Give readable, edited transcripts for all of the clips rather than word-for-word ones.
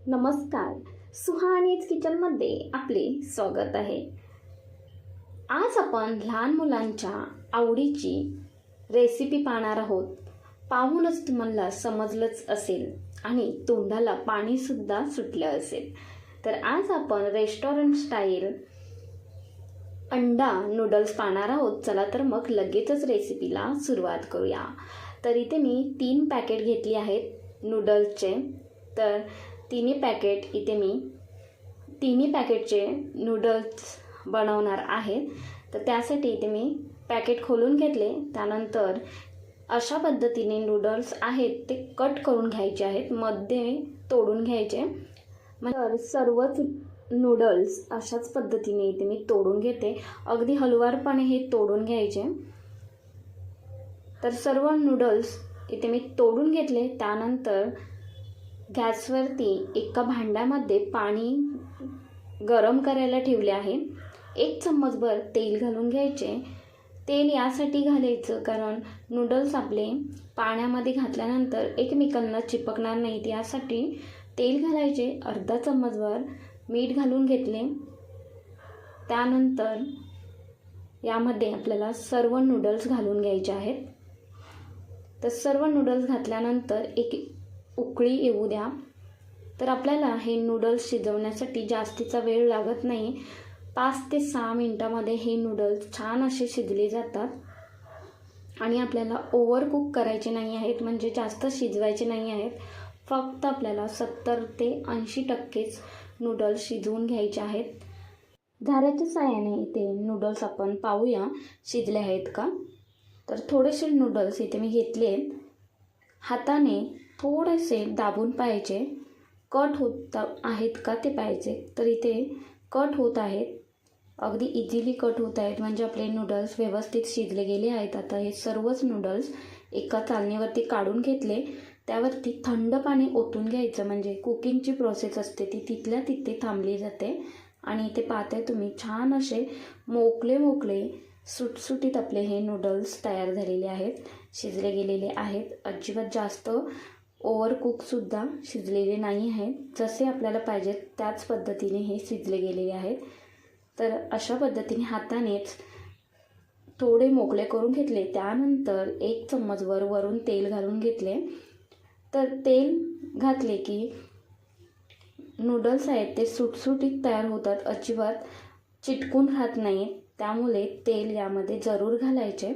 नमस्कार. सुहानीज किचनमध्ये आपले स्वागत आहे. आज आपण लहान मुलांच्या आवडीची रेसिपी पाहणार आहोत. पाहूनच तुम्हाला समजलंच असेल आणि तोंडाला पाणीसुद्धा सुटलं असेल. तर आज आपण रेस्टॉरंट स्टाईल अंडा नूडल्स पाहणार आहोत. चला तर मग लगेचच रेसिपीला सुरुवात करूया. तर इथे मी 3 पॅकेट घेतली आहेत नूडल्सचे. तर तिन्ही पॅकेटचे नूडल्स बनवणार आहेत. तर त्यासाठी इथे मी पॅकेट खोलून घेतले. त्यानंतर अशा पद्धतीने नूडल्स आहेत ते कट करून घ्यायचे आहेत, मध्ये तोडून घ्यायचे. तर सर्वच नूडल्स अशाच पद्धतीने इथे मी तोडून घेते. अगदी हलवारपणे हे तोडून घ्यायचे. तर सर्व नूडल्स इथे मी तोडून घेतले. त्यानंतर गॅसवरती एका भांड्यामध्ये पाणी गरम करायला ठेवले आहे. 1 चम्मचभर तेल घालून घ्यायचे. तेल यासाठी घालायचं कारण नूडल्स आपले पाण्यामध्ये घातल्यानंतर एकमेकांना चिपकणार नाहीत, यासाठी तेल घालायचे. अर्धा चम्मचभर मीठ घालून घेतले. त्यानंतर यामध्ये आपल्याला सर्व नूडल्स घालून घ्यायचे आहेत. तर सर्व नूडल्स घातल्यानंतर एक उकळी येऊ द्या. तर आपल्याला हे नूडल्स शिजवण्यासाठी जास्तीचा वेळ लागत नाही. 5 ते 6 मिनटामध्ये हे नूडल्स छान असे शिजले जातात. आणि आपल्याला ओव्हर कुक करायचे नाही आहेत, म्हणजे जास्त शिजवायचे नाही आहेत. फक्त आपल्याला 70 ते 80% नूडल्स शिजवून घ्यायचे आहेत. झाऱ्याच्या साहाय्याने इथे नूडल्स आपण पाहूया शिजले आहेत का. तर थोडेसे नूडल्स इथे मी घेतले आहेत. हाताने थोडेसे दाबून पाहायचे, कट होत आहेत का ते पाहायचे. तर इथे कट होत आहेत, अगदी इझिली कट होत आहेत, म्हणजे आपले नूडल्स व्यवस्थित शिजले गेले आहेत. आता हे सर्वच नूडल्स एका चालणीवरती काढून घेतले. त्यावरती थंड पाणी ओतून घ्यायचं, म्हणजे कुकिंगची प्रोसेस असते ती तिथल्या तिथे थांबली जाते. आणि इथे पाहते तुम्ही छान असे मोकळे सुटसुटीत आपले हे नूडल्स तयार झालेले आहेत, शिजले गेलेले आहेत. अजिबात जास्त ओव्हर कुकसुद्धा शिजलेले नाही आहेत. जसे आपल्याला पाहिजेत त्याच पद्धतीने हे शिजले गेलेले आहेत. तर अशा पद्धतीने हातानेच थोडे मोकळे करून घेतले. त्यानंतर 1 चम्मचभर वरून तेल घालून घेतले. तर तेल घातले की नूडल्स आहेत ते सुटसुटीत तयार होतात, अजिबात चिटकून राहत नाही. त्यामुळे तेल यामध्ये जरूर घालायचे.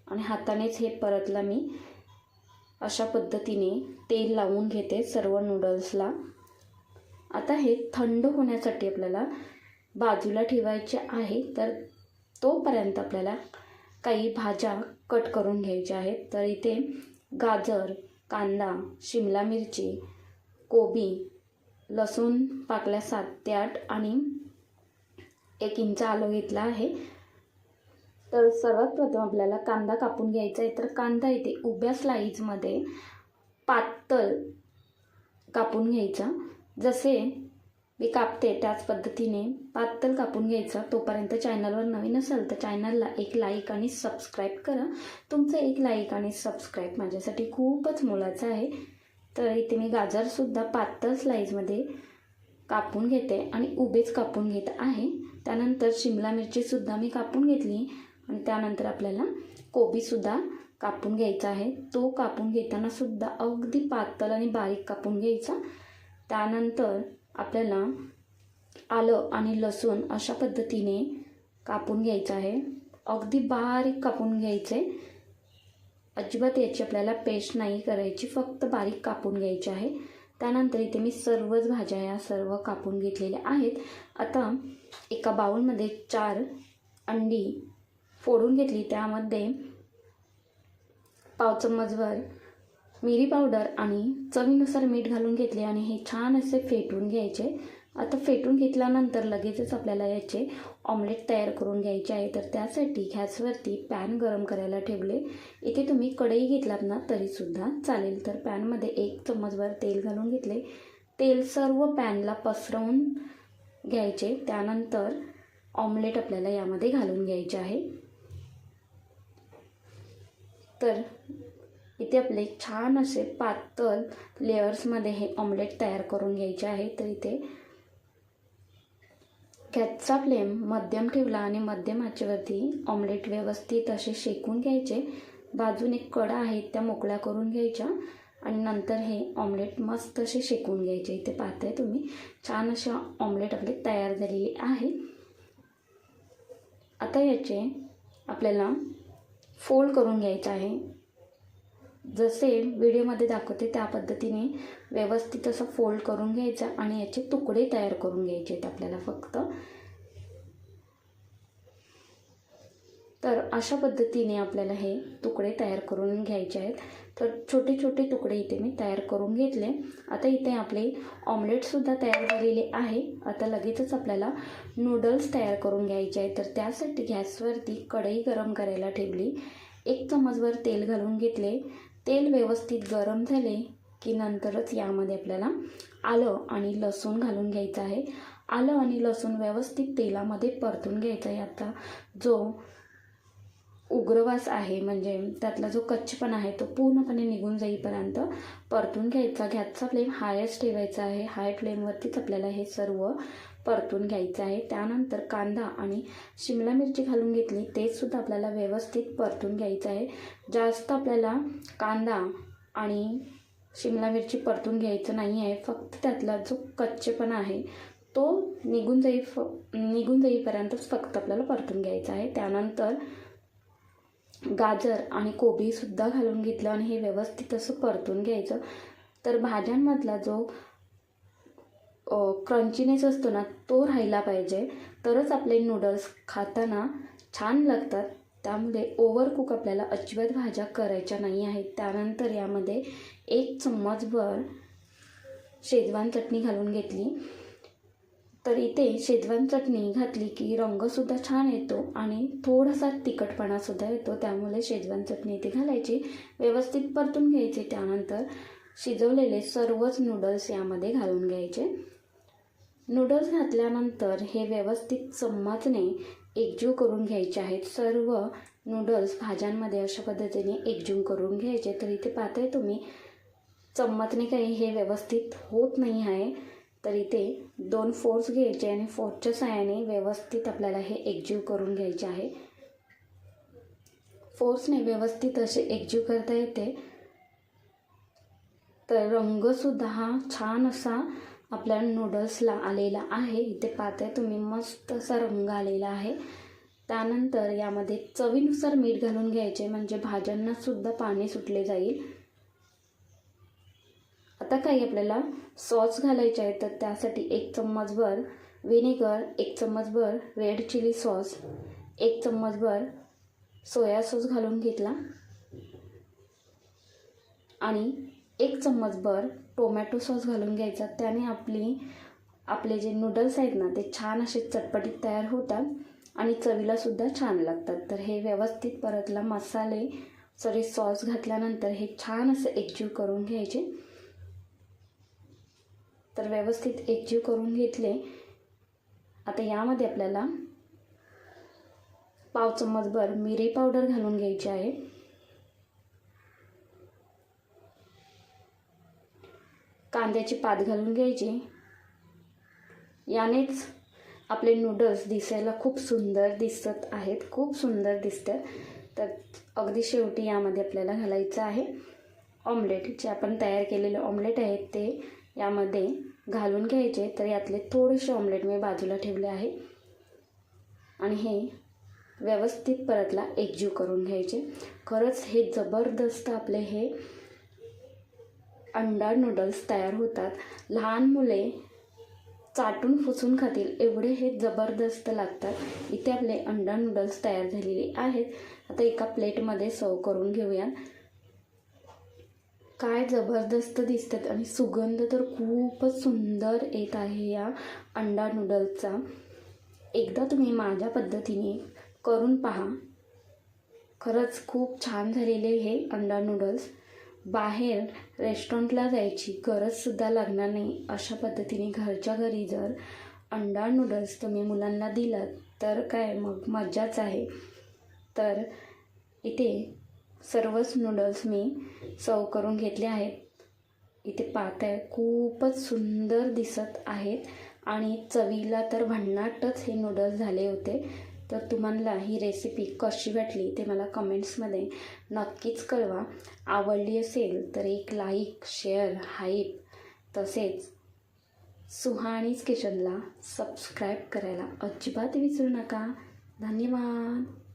आणि हातानेच हे परतला मी अशा पद्धतीने तेल लावून घेते सर्व नूडल्सला. आता हे थंड होण्यासाठी आपल्याला बाजूला ठेवायचे आहे. तर तोपर्यंत आपल्याला काही भाज्या कट करून घ्यायच्या आहेत. तर इथे गाजर, कांदा, शिमला मिरची, कोबी, लसूण पाकळ्या 7 ते 8 आणि 1 इंच आलं घेतला आहे. तर सर्वात प्रथम आपल्याला कांदा कापून घ्यायचा आहे. तर कांदा इथे उभ्या स्लाईजमध्ये पातळ कापून घ्यायचा. जसे मी कापते त्याच पद्धतीने पातळ कापून घ्यायचा. तोपर्यंत चॅनलवर नवीन असेल तर चॅनलला एक लाईक आणि सबस्क्राईब करा. तुमचं एक लाईक आणि सबस्क्राईब माझ्यासाठी खूपच मोलाचं आहे. तर इथे मी गाजरसुद्धा पातळ स्लाईजमध्ये कापून घेते आणि उभेच कापून घेत आहे. त्यानंतर शिमला मिरचीसुद्धा मी कापून घेतली. आणि त्यानंतर आपल्याला कोबीसुद्धा कापून घ्यायचा आहे. तो कापून घेताना सुद्धा अगदी पातळ आणि बारीक कापून घ्यायचा. त्यानंतर आपल्याला आलं आणि लसूण अशा पद्धतीने कापून घ्यायचं आहे. अगदी बारीक कापून घ्यायचे, अजिबात याची आपल्याला पेस्ट नाही करायची, फक्त बारीक कापून घ्यायची आहे. त्यानंतर इथे मी सर्वच भाज्या या सर्व कापून घेतलेल्या आहेत. आता एका बाउलमध्ये 4 अंडी फोडून घेतली. त्यामध्ये पाव चम्मचभर मिरी पावडर आणि चवीनुसार मीठ घालून घेतले आणि हे छान असे फेटून घ्यायचे. आता फेटून घेतल्यानंतर लगेचच आपल्याला याचे ऑमलेट तयार करून घ्यायचे आहे. तर त्यासाठी गॅसवरती पॅन गरम करायला ठेवले. इथे तुम्ही कढई घेतलात ना तरीसुद्धा चालेल. तर पॅनमध्ये 1 चम्मचभर तेल घालून घेतले. तेल सर्व पॅनला पसरवून घ्यायचे. त्यानंतर ऑमलेट आपल्याला यामध्ये घालून घ्यायचे आहे. तर इथे आपले छान असे पातळ लेयर्समध्ये हे ऑमलेट तयार करून घ्यायचे आहे. तर इथे गॅसचा फ्लेम मध्यम ठेवला आणि मध्यम आचेवरती ऑमलेट व्यवस्थित असे शेकून घ्यायचे. बाजूने कडा आहेत त्या मोकळ्या करून घ्यायच्या आणि नंतर हे ऑमलेट मस्त असे शेकून घ्यायचे. इथे पाहताय तुम्ही छान असे ऑमलेट आपले तयार झालेले आहे. आता याचे आपल्याला फोल्ड करून घ्यायचं आहे. जसे व्हिडिओमध्ये दाखवते त्या पद्धतीने व्यवस्थित असं फोल्ड करून घ्यायचं आणि याचे तुकडे तयार करून घ्यायचे आहेत आपल्याला फक्त. तर अशा पद्धतीने आपल्याला हे तुकडे तयार करून घ्यायचे आहेत. तर छोटे छोटे तुकडे इथे मी तयार करून घेतले. आता इथे आपले ऑमलेटसुद्धा तयार झालेले आहे. आता लगेचच आपल्याला नूडल्स तयार करून घ्यायचे आहे. तर त्यासाठी गॅसवरती कढई गरम करायला ठेवली. 1 चमचभर तेल घालून घेतले. तेल व्यवस्थित गरम झाले की नंतरच यामध्ये आपल्याला आलं आणि लसूण घालून घ्यायचं आहे. आलं आणि लसूण व्यवस्थित तेलामध्ये परतून घ्यायचं आहे. आता जो उग्रवास आहे म्हणजे त्यातला जो कच्चेपणा आहे तो पूर्णपणे निघून जाईपर्यंत परतून घ्यायचा. गॅसचा फ्लेम हायच ठेवायचा आहे. हाय फ्लेमवरतीच आपल्याला हे सर्व परतून घ्यायचं आहे. त्यानंतर कांदा आणि शिमला मिरची घालून घेतली. ते सुद्धा आपल्याला व्यवस्थित परतून घ्यायचं आहे. जास्त आपल्याला कांदा आणि शिमला मिरची परतून घ्यायचं नाही आहे. फक्त त्यातला जो कच्चेपणा आहे तो निघून जाईपर्यंतच फक्त आपल्याला परतून घ्यायचा आहे. त्यानंतर गाजर आणि कोबीसुद्धा घालून घेतलं आणि हे व्यवस्थित असं परतून घ्यायचं. तर भाज्यांमधला जो क्रंचीनेस असतो ना तो राहिला पाहिजे, तरच आपले नूडल्स खाताना छान लागतात. त्यामुळे ओव्हरकुक आपल्याला अजिबात भाज्या करायच्या नाही आहेत. त्यानंतर यामध्ये 1 चम्मचभर शेजवान चटणी घालून घेतली. तर इथे शेजवान चटणी घातली की रंगसुद्धा छान येतो आणि थोडासा तिखटपणासुद्धा येतो. त्यामुळे शेजवान चटणी इथे घालायची, व्यवस्थित परतून घ्यायचे. त्यानंतर शिजवलेले सर्वच नूडल्स यामध्ये घालून घ्यायचे. नूडल्स घातल्यानंतर हे व्यवस्थित चम्मचने एकजीव करून घ्यायचे आहेत. सर्व नूडल्स भाज्यांमध्ये अशा पद्धतीने एकजीव करून घ्यायचे. तर इथे पाहताय तुम्ही चम्मचने काही हे व्यवस्थित होत नाही आहे. तर इथे 2 फोर्स घ्यायचे आणि फोर्सच्या सहाय्याने व्यवस्थित आपल्याला हे एकजीव करून घ्यायचे आहे. फोर्सने व्यवस्थित असे एकजीव करता येते. तर रंगसुद्धा हा छान असा आपल्या नूडल्सला आलेला आहे. इथे पाहताय तुम्ही मस्त असा रंग आलेला आहे. त्यानंतर यामध्ये चवीनुसार मीठ घालून घ्यायचे म्हणजे भाज्यांनासुद्धा पाणी सुटले जाईल. आता काही आपल्याला सॉस घालायचे आहे. तर त्यासाठी 1 चम्मचभर व्हिनेगर, 1 चम्मचभर रेड चिली सॉस, 1 चम्मचभर सोया सॉस घालून घेतला आणि 1 चम्मचभर टोमॅटो सॉस घालून घ्यायचा. त्याने आपले जे नूडल्स आहेत ना ते छान असे चटपटीत तयार होतात आणि चवीलासुद्धा छान लागतात. तर हे व्यवस्थित परतला सॉस घातल्यानंतर हे छान असं एकजीव करून घ्यायचे. तर व्यवस्थित एकजीव करून घेतले. आता यामध्ये आपल्याला पाव चम्मचभर मिरी पावडर घालून घ्यायची आहे. कांद्याची पात घालून घ्यायची. यानेच आपले नूडल्स दिसायला खूप सुंदर दिसत आहेत, खूप सुंदर दिसतात. तर अगदी शेवटी यामध्ये आपल्याला घालायचं आहे ऑमलेट. जे आपण तयार केलेले ऑमलेट आहेत ते यामध्ये घालून घ्यायचे. तर यातले थोडेसे ऑमलेट मी बाजूला ठेवले आहे आणि हे व्यवस्थित परतला एकजीव करून घ्यायचे. खरंच हे जबरदस्त आपले हे अंडा नूडल्स तयार होतात. लहान मुले चाटून फुसून खातील एवढे हे जबरदस्त लागतात. इथे आपले अंडा नूडल्स तयार झालेले आहेत. आता एका प्लेटमध्ये सर्व करून घेऊया. काय जबरदस्त दिसतात आणि सुगंध तर खूपच सुंदर येत आहे या अंडा नूडल्सचा. एकदा तुम्ही माझ्या पद्धतीने करून पहा. खरंच खूप छान झालेले हे अंडा नूडल्स. बाहेर रेस्टॉरंटला जायची गरजसुद्धा लागणार नाही. अशा पद्धतीने घरच्या घरी जर अंडा नूडल्स तुम्ही मुलांना दिलात तर काय मग मज्जाच आहे. तर इथे सर्वच नूडल्स मी सर्व करून घेतले आहेत. इथे पाहताय खूपच सुंदर दिसत आहेत आणि चवीला तर भन्नाटच हे नूडल्स झाले होते. तर तुम्हाला ही रेसिपी कशी वाटली ते मला कमेंट्समध्ये नक्कीच कळवा. आवडली असेल तर एक लाईक, शेअर, हाईप तसेच सुहानीज किचनला सबस्क्राईब करायला अजिबात विसरू नका. धन्यवाद.